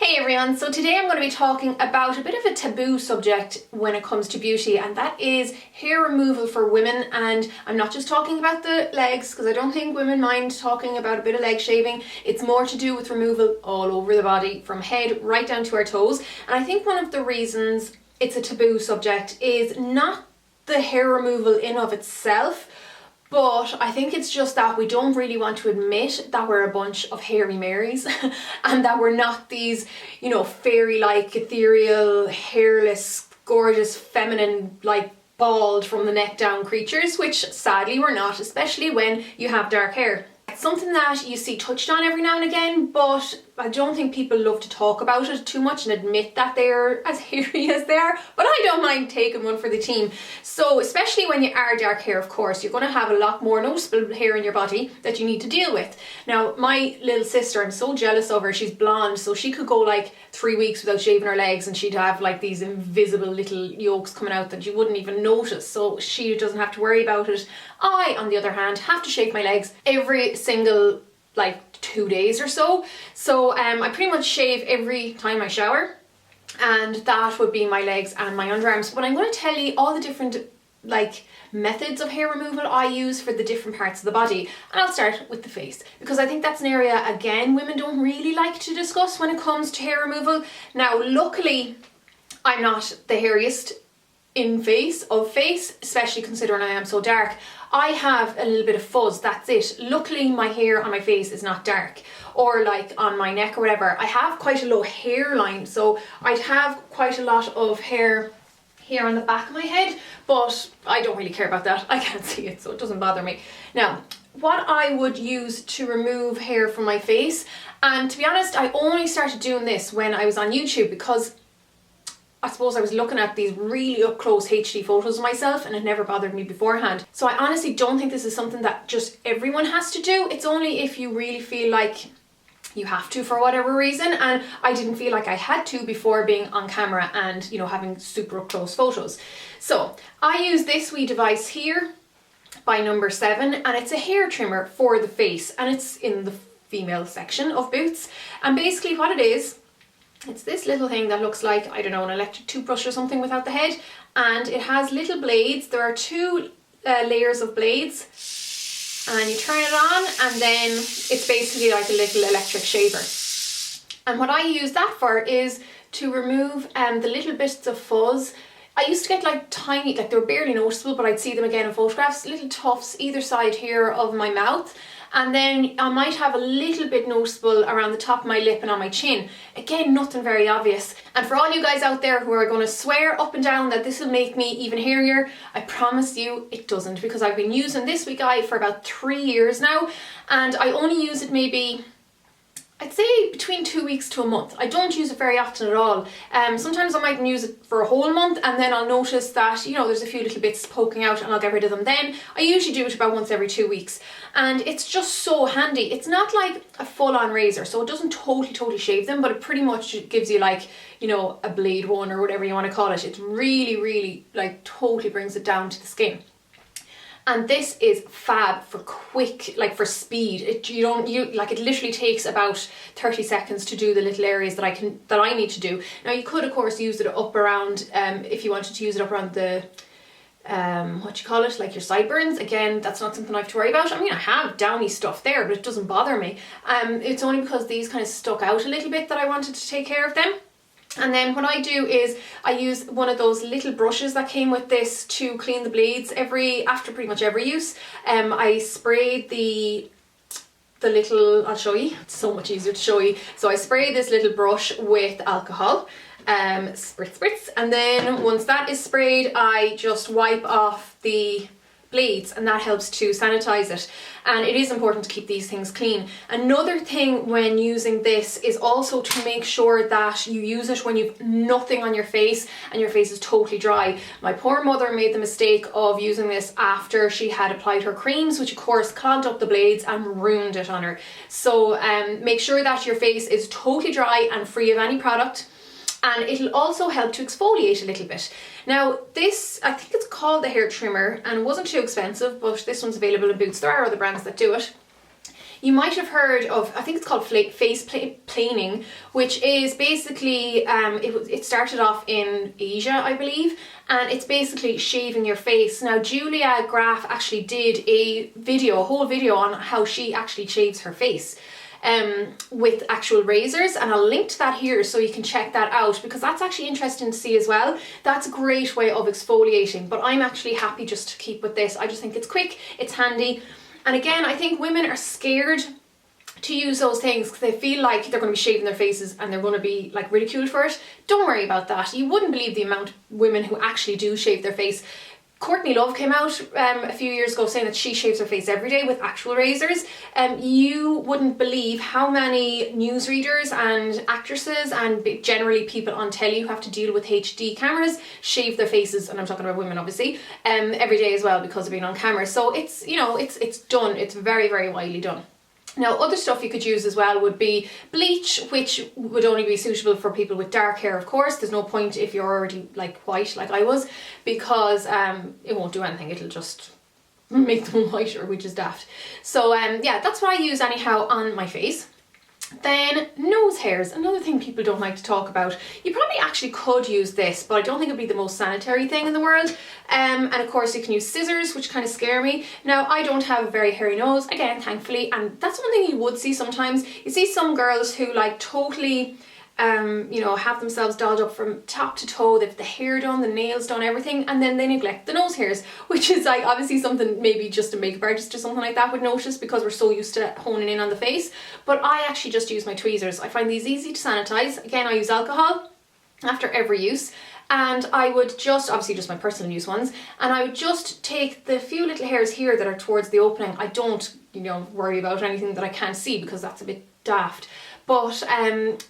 Hey everyone, so today I'm going to be talking about a bit of a taboo subject when it comes to beauty, and that is hair removal for women. And I'm not just talking about the legs, because I don't think women mind talking about a bit of leg shaving. It's more to do with removal all over the body, from head right down to our toes. And I think one of the reasons it's a taboo subject is not the hair removal in of itself, but I think it's just that we don't really want to admit that we're a bunch of hairy Marys and that we're not these, fairy-like, ethereal, hairless, gorgeous, feminine, bald from the neck down creatures, which sadly we're not, especially when you have dark hair. It's something that you see touched on every now and again, but I don't think people love to talk about it too much and admit that they're as hairy as they are, but I don't mind taking one for the team. So especially when you are dark hair, of course, you're going to have a lot more noticeable hair in your body that you need to deal with. Now, my little sister, I'm so jealous of her, she's blonde, so she could go 3 weeks without shaving her legs and she'd have these invisible little yolks coming out that you wouldn't even notice, so she doesn't have to worry about it. I, on the other hand, have to shave my legs every single 2 days or so. So I pretty much shave every time I shower, and that would be my legs and my underarms. But I'm going to tell you all the different methods of hair removal I use for the different parts of the body, and I'll start with the face because I think that's an area, again, women don't really like to discuss when it comes to hair removal. Now, luckily, I'm not the hairiest in face, especially considering I am so dark. I have a little bit of fuzz, that's it. Luckily my hair on my face is not dark, or on my neck or whatever. I have quite a low hairline, so I'd have quite a lot of hair here on the back of my head, but I don't really care about that. I can't see it, so it doesn't bother me. Now, what I would use to remove hair from my face, and to be honest, I only started doing this when I was on YouTube because I suppose I was looking at these really up close HD photos of myself and it never bothered me beforehand. So I honestly don't think this is something that just everyone has to do. It's only if you really feel like you have to for whatever reason, and I didn't feel like I had to before being on camera and having super up close photos. So I use this wee device here by number 7, and it's a hair trimmer for the face, and it's in the female section of Boots. And basically what it is, it's this little thing that looks like, I don't know, an electric toothbrush or something without the head, and it has little blades. There are 2 layers of blades, and you turn it on and then it's basically like a little electric shaver. And what I use that for is to remove the little bits of fuzz. I used to get tiny, they were barely noticeable, but I'd see them again in photographs, little tufts either side here of my mouth. And then I might have a little bit noticeable around the top of my lip and on my chin. Again, nothing very obvious. And for all you guys out there who are going to swear up and down that this will make me even hairier, I promise you it doesn't, because I've been using this wee guy for about 3 years now, and I only use it maybe, I'd say between 2 weeks to a month. I don't use it very often at all. Sometimes I might use it for a whole month and then I'll notice that, there's a few little bits poking out and I'll get rid of them then. I usually do it about once every 2 weeks. And it's just so handy. It's not like a full-on razor, so it doesn't totally shave them, but it pretty much gives you a blade one or whatever you want to call it. It really totally brings it down to the skin. And this is fab for quick, for speed. It literally takes about 30 seconds to do the little areas that I need to do. Now you could of course use it up around, if you wanted to use it up around the, your sideburns. Again, that's not something I have to worry about. I mean, I have downy stuff there, but it doesn't bother me. It's only because these kind of stuck out a little bit that I wanted to take care of them. And then what I do is I use one of those little brushes that came with this to clean the blades after pretty much every use. I sprayed the little, I'll show you, it's so much easier to show you. So I spray this little brush with alcohol, spritz, and then once that is sprayed, I just wipe off the blades, and that helps to sanitize it. And it is important to keep these things clean. Another thing when using this is also to make sure that you use it when you've nothing on your face and your face is totally dry. My poor mother made the mistake of using this after she had applied her creams, which of course clogged up the blades and ruined it on her. So make sure that your face is totally dry and free of any product. And it'll also help to exfoliate a little bit. Now this, I think it's called the hair trimmer, and it wasn't too expensive, but this one's available in Boots. There are other brands that do it. You might have heard of, I think it's called face planing, which is basically, it started off in Asia, I believe, and it's basically shaving your face. Now, Julia Graf actually did a whole video on how she actually shaves her face with actual razors, and I'll link to that here so you can check that out, because that's actually interesting to see as well. That's a great way of exfoliating, but I'm actually happy just to keep with this. I just think it's quick, it's handy, and again, I think women are scared to use those things because they feel like they're going to be shaving their faces and they're going to be like ridiculed for it. Don't worry about that. You wouldn't believe the amount of women who actually do shave their face. Courtney Love came out a few years ago saying that she shaves her face every day with actual razors. You wouldn't believe how many newsreaders and actresses and generally people on telly who have to deal with HD cameras shave their faces, and I'm talking about women obviously, every day as well because of being on camera. So it's, you know, it's done. It's very, very widely done. Now, other stuff you could use as well would be bleach, which would only be suitable for people with dark hair, of course. There's no point if you're already like white, like I was, because it won't do anything. It'll just make them whiter, which is daft. So yeah, that's what I use anyhow on my face. Then nose hairs, another thing people don't like to talk about. You probably actually could use this, but I don't think it'd be the most sanitary thing in the world. And of course you can use scissors, which kind of scare me. Now, I don't have a very hairy nose, again, thankfully, and that's one thing you would see sometimes. You see some girls who like totally you know, have themselves dolled up from top to toe. They've the hair done, the nails done, everything, and then they neglect the nose hairs, which is like obviously something maybe just a makeup artist or something like that would notice because we're so used to honing in on the face. But I actually just use my tweezers. I find these easy to sanitize. Again, I use alcohol after every use, and I would just, obviously just my personal use ones, and I would just take the few little hairs here that are towards the opening. I don't, you know, worry about anything that I can't see because that's a bit daft. But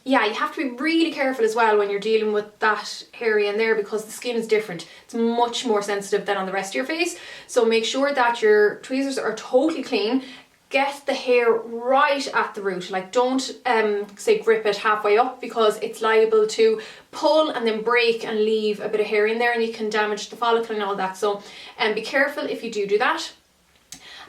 yeah, you have to be really careful as well when you're dealing with that area in there because the skin is different. It's much more sensitive than on the rest of your face. So make sure that your tweezers are totally clean. Get the hair right at the root. Like don't say grip it halfway up because it's liable to pull and then break and leave a bit of hair in there and you can damage the follicle and all that. So be careful if you do that.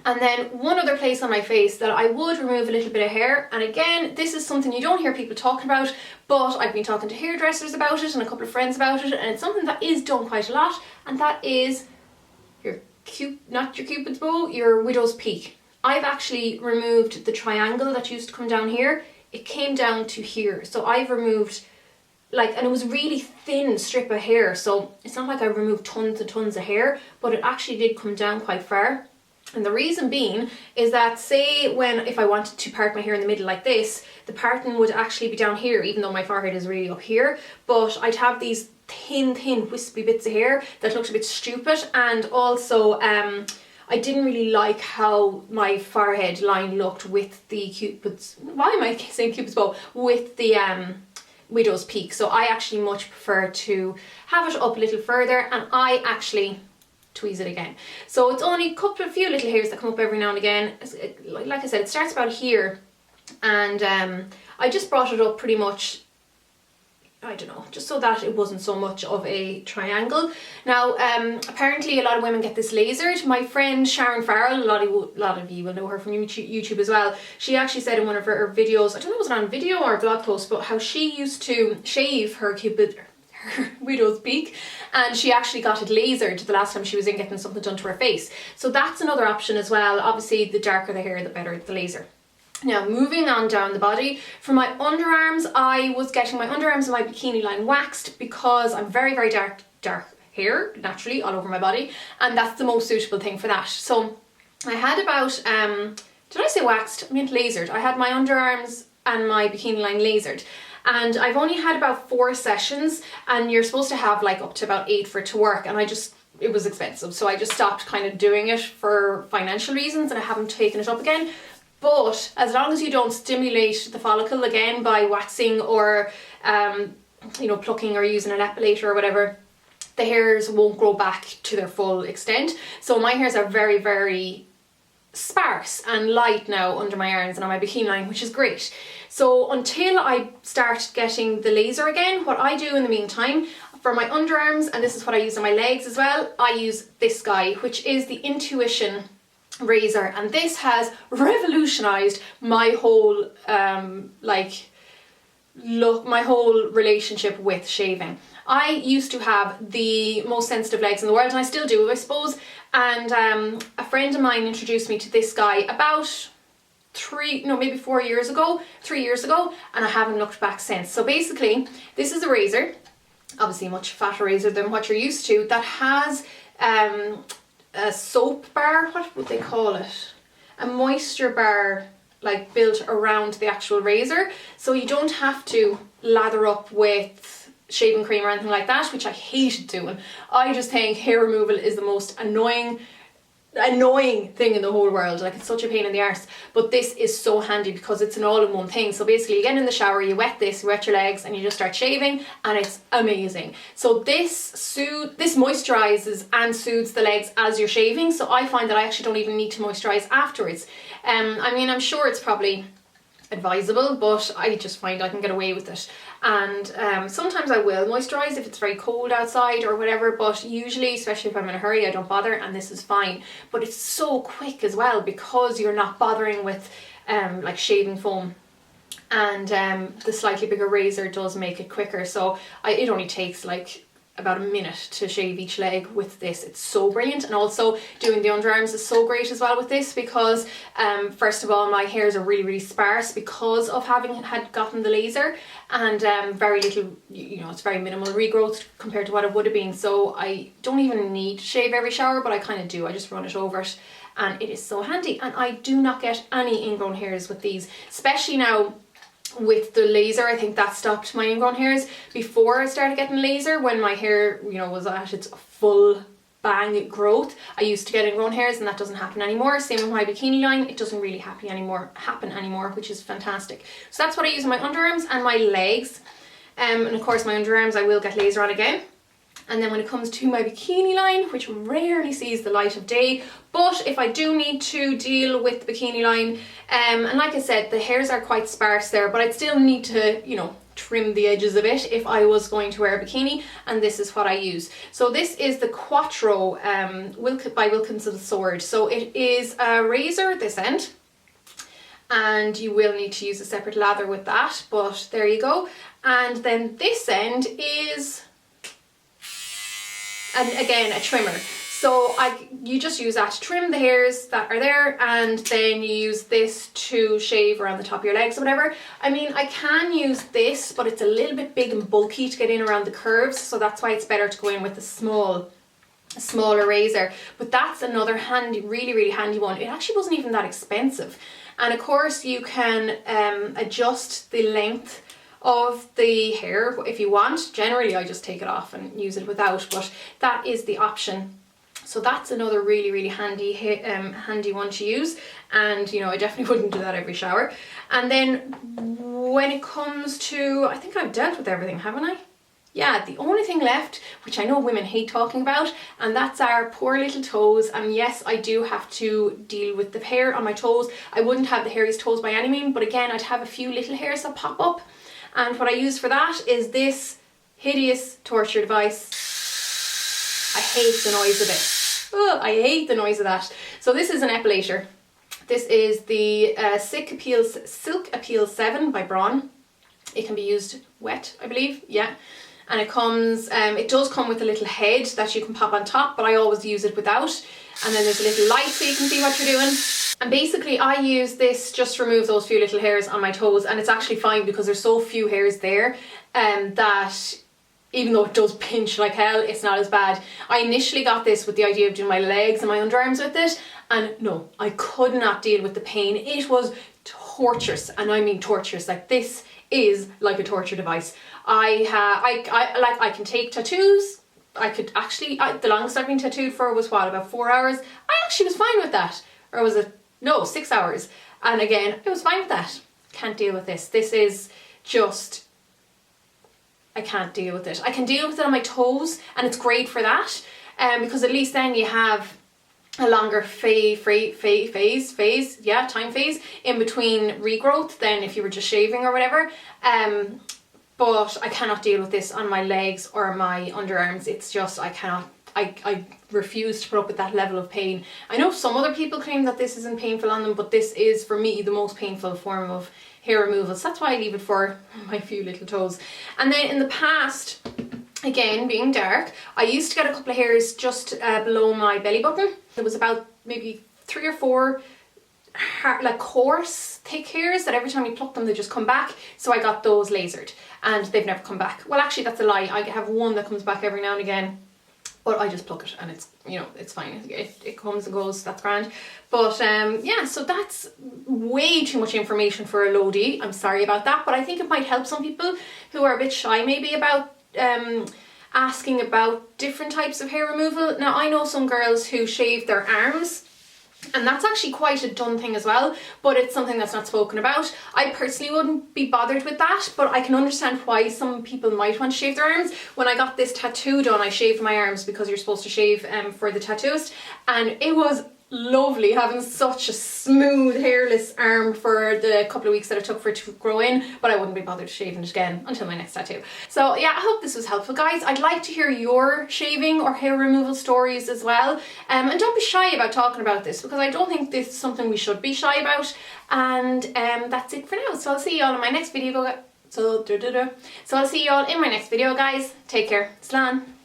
And then one other place on my face that I would remove a little bit of hair, and again, this is something you don't hear people talking about, but I've been talking to hairdressers about it and a couple of friends about it, and it's something that is done quite a lot, and that is not your cupid's bow, your widow's peak. I've actually removed the triangle that used to come down here. It came down to here, so I've removed and it was really thin strip of hair, so it's not like I removed tons and tons of hair, but it actually did come down quite far. And the reason being is that, say if I wanted to part my hair in the middle like this, the parting would actually be down here, even though my forehead is really up here, but I'd have these thin wispy bits of hair that looked a bit stupid. And also I didn't really like how my forehead line looked with the cupid's, why am I saying cupid's bow, with the widow's peak. So I actually much prefer to have it up a little further, and I actually tweeze it again. So it's only a few little hairs that come up every now and again. Like I said, it starts about here, and I just brought it up pretty much, I don't know, just so that it wasn't so much of a triangle. Now apparently a lot of women get this lasered. My friend Sharon Farrell, a lot of you will know her from YouTube as well, she actually said in one of her videos, I don't know if it was on video or a blog post, but how she used to shave her widow's peak, and she actually got it lasered the last time she was in getting something done to her face. So that's another option as well. Obviously the darker the hair, the better the laser. Now moving on down the body, for my underarms, I was getting my underarms and my bikini line waxed because I'm very, very dark hair naturally all over my body, and that's the most suitable thing for that. So I had about, did I say waxed? I meant lasered. I had my underarms and my bikini line lasered. And I've only had about 4 sessions, and you're supposed to have like up to about 8 for it to work, and it was expensive, so I just stopped kind of doing it for financial reasons, and I haven't taken it up again. But as long as you don't stimulate the follicle again by waxing or you know, plucking or using an epilator or whatever, the hairs won't grow back to their full extent. So my hairs are very, very sparse and light now under my arms and on my bikini line, which is great. So until I start getting the laser again, what I do in the meantime for my underarms, and this is what I use on my legs as well, I use this guy, which is the Intuition razor, and this has revolutionized my whole look, my whole relationship with shaving. I used to have the most sensitive legs in the world, and I still do, I suppose, and a friend of mine introduced me to this guy about 3 years ago, and I haven't looked back since. So basically, this is a razor, obviously a much fatter razor than what you're used to, that has a soap bar, what would they call it? A moisture bar, like built around the actual razor, so you don't have to lather up with shaving cream or anything like that, which I hated doing. I just think hair removal is the most annoying thing in the whole world. Like, it's such a pain in the arse, but this is so handy because it's an all-in-one thing. So basically, you get in the shower, you wet your legs, and you just start shaving, and it's amazing. So this moisturizes and soothes the legs as you're shaving, so I find that I actually don't even need to moisturize afterwards. I mean, I'm sure it's probably advisable, but I just find I can get away with it. And sometimes I will moisturize if it's very cold outside or whatever, but usually, especially if I'm in a hurry, I don't bother, and this is fine. But it's so quick as well because you're not bothering with like shaving foam, and the slightly bigger razor does make it quicker. So it only takes like about a minute to shave each leg with this. It's so brilliant. And also doing the underarms is so great as well with this, because first of all, my hairs are really sparse because of having gotten the laser, and very little, it's very minimal regrowth compared to what it would have been. So I don't even need to shave every shower, but I kind of do. I just run it over it, and it is so handy. And I do not get any ingrown hairs with these, especially now with the laser. I think that stopped my ingrown hairs. Before I started getting laser, when my hair, was at its full bang growth, I used to get ingrown hairs, and that doesn't happen anymore. Same with my bikini line, it doesn't really happen anymore, which is fantastic. So that's what I use on my underarms and my legs, and of course my underarms I will get laser on again. And then when it comes to my bikini line, which rarely sees the light of day, but if I do need to deal with the bikini line, and like I said, the hairs are quite sparse there, but I'd still need to, trim the edges a bit if I was going to wear a bikini, and this is what I use. So this is the Quattro by Wilkinson Sword. So it is a razor this end, and you will need to use a separate lather with that, but there you go. And then this end is, and again, a trimmer. So you just use that to trim the hairs that are there, and then you use this to shave around the top of your legs or whatever. I mean, I can use this, but it's a little bit big and bulky to get in around the curves, so that's why it's better to go in with a smaller razor. But that's another handy, really handy one. It actually wasn't even that expensive. And of course you can adjust the length of the hair if you want. Generally I just take it off and use it without, but that is the option. So that's another really handy one to use, and I definitely wouldn't do that every shower. And then when it comes to, I think I've dealt with everything, haven't I? Yeah, the only thing left, which I know women hate talking about, and that's our poor little toes. And yes, I do have to deal with the hair on my toes. I wouldn't have the hairiest toes by any means, but again, I'd have a few little hairs that pop up. And what I use for that is this hideous torture device. I hate the noise of it. Oh, I hate the noise of that. So this is an epilator. This is the Silk Appeal 7 by Braun. It can be used wet, I believe, yeah. And it does come with a little head that you can pop on top, but I always use it without. And then there's a little light so you can see what you're doing. And basically I use this just to remove those few little hairs on my toes, and it's actually fine because there's so few hairs there that even though it does pinch like hell, it's not as bad. I initially got this with the idea of doing my legs and my underarms with it, and no, I could not deal with the pain. It was torturous, and I mean torturous. Like, this is like a torture device. I can take tattoos. I could actually, the longest I've been tattooed for was what, about 4 hours? I actually was fine with that. Or was it, no, 6 hours. And again, I was fine with that. Can't deal with this. This is just, I can't deal with it. I can deal with it on my toes, and it's great for that, because at least then you have a longer time phase in between regrowth than if you were just shaving or whatever. But I cannot deal with this on my legs or my underarms. It's just, I cannot I refuse to put up with that level of pain. I know some other people claim that this isn't painful on them, but this is for me the most painful form of hair removal, so that's why I leave it for my few little toes. And then in the past, again being dark, I used to get a couple of hairs just below my belly button. It was about maybe 3 or 4 like coarse thick hairs that every time you pluck them they just come back, so I got those lasered and they've never come back. Well, actually that's a lie, I have one that comes back every now and again, but I just pluck it and it's, you know, it's fine. It comes and goes, that's grand. But yeah, so that's way too much information for a loadie. I'm sorry about that, but I think it might help some people who are a bit shy maybe about asking about different types of hair removal. Now I know some girls who shave their arms, and that's actually quite a done thing as well, but it's something that's not spoken about. I personally wouldn't be bothered with that, but I can understand why some people might want to shave their arms. When I got this tattoo done, I shaved my arms because you're supposed to shave for the tattooist, and it was lovely having such a smooth hairless arm for the couple of weeks that it took for it to grow in, but I wouldn't be bothered shaving it again until my next tattoo. So yeah, I hope this was helpful, guys. I'd like to hear your shaving or hair removal stories as well, and don't be shy about talking about this, because I don't think this is something we should be shy about. And that's it for now, so I'll see you all in my next video. So I'll see you all in my next video, guys. Take care. Slán.